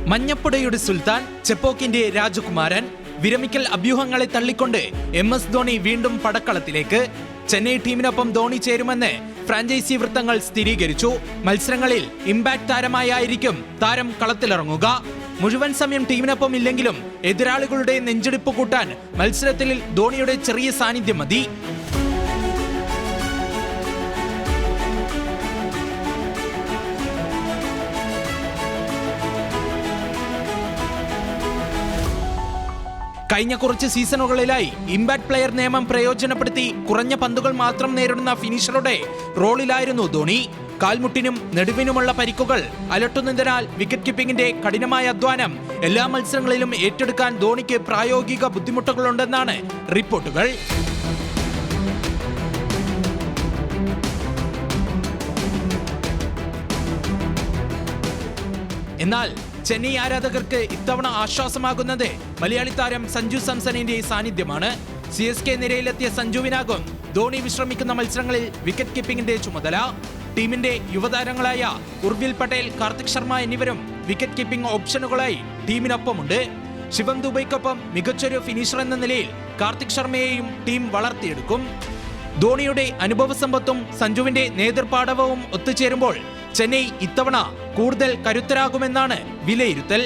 മഞ്ഞപ്പുടയുടെ സുൽത്താൻ, ചെപ്പോക്കിന്റെ രാജകുമാരൻ, വിരമിക്കൽ അഭ്യൂഹങ്ങളെ തള്ളിക്കൊണ്ട് MS ധോണി വീണ്ടും പടക്കളത്തിലേക്ക്. ചെന്നൈ ടീമിനൊപ്പം ധോണി ചേരുമെന്ന് ഫ്രാഞ്ചൈസി വൃത്തങ്ങൾ സ്ഥിരീകരിച്ചു. മത്സരങ്ങളിൽ ഇമ്പാക്ട് താരമായിരിക്കും താരം കളത്തിലിറങ്ങുക. മുഴുവൻ സമയം ടീമിനൊപ്പം ഇല്ലെങ്കിലും എതിരാളികളുടെ നെഞ്ചിടിപ്പ് കൂട്ടാൻ മത്സരത്തിൽ ധോണിയുടെ ചെറിയ സാന്നിധ്യം മതി. കഴിഞ്ഞ കുറച്ച് സീസണുകളിലായി ഇമ്പാക്ട് പ്ലെയർ നിയമം പ്രയോജനപ്പെടുത്തി കുറഞ്ഞ പന്തുകൾ മാത്രം നേരിടുന്ന ഫിനിഷറുടെ റോളിലായിരുന്നു ധോണി. കാൽമുട്ടിനും നെടുവിനുമുള്ള പരിക്കുകൾ അലട്ടുന്നതിനാൽ വിക്കറ്റ് കീപ്പിംഗിന്റെ കഠിനമായ അധ്വാനം എല്ലാ മത്സരങ്ങളിലും ഏറ്റെടുക്കാൻ ധോണിക്ക് പ്രായോഗിക ബുദ്ധിമുട്ടുകളുണ്ടെന്നാണ് റിപ്പോർട്ടുകൾ. എന്നാൽ ചെന്നൈ ആരാധകർക്ക് ഇത്തവണ ആശ്വാസമാകുന്നത് മലയാളി താരം സഞ്ജു സാംസണിന്റെ സാന്നിധ്യമാണ്. CSK നിരയിലെത്തിയ സഞ്ജുവിനാകും ധോണി വിശ്രമിക്കുന്ന മത്സരങ്ങളിൽ വിക്കറ്റ് കീപ്പിംഗിന്റെ ചുമതല. ടീമിന്റെ യുവതാരങ്ങളായ ഉർവിൽ പട്ടേൽ, കാർത്തിക് ശർമ്മ എന്നിവരും വിക്കറ്റ് കീപ്പിംഗ് ഓപ്ഷനുകളായി ടീമിനൊപ്പമുണ്ട്. ശിവം ദുബൈക്കൊപ്പം മികച്ചൊരു ഫിനിഷർ എന്ന നിലയിൽ കാർത്തിക് ശർമ്മയെയും ടീം വളർത്തിയെടുക്കും. ധോണിയുടെ അനുഭവ സമ്പത്തും സഞ്ജുവിന്റെ നേതൃപാടവവും ഒത്തുചേരുമ്പോൾ ചെന്നൈ ഇത്തവണ കൂടുതൽ കരുത്തരാകുമെന്നാണ് വിലയിരുത്തൽ.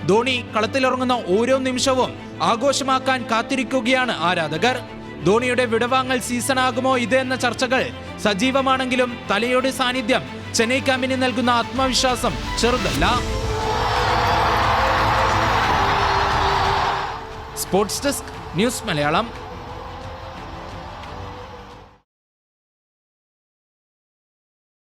ധോണി കളത്തിലിറങ്ങുന്ന ഓരോ നിമിഷവും ആഘോഷമാക്കാൻ കാത്തിരിക്കുകയാണ് ആരാധകർ. ധോണിയുടെ വിടവാങ്ങൽ സീസണാകുമോ ഇത് എന്ന ചർച്ചകൾ സജീവമാണെങ്കിലും തലയുടെ സാന്നിധ്യം ചെന്നൈ ക്യാമ്പിന് നൽകുന്ന ആത്മവിശ്വാസം ചെറുതല്ല. Sports desk, news Malayalam.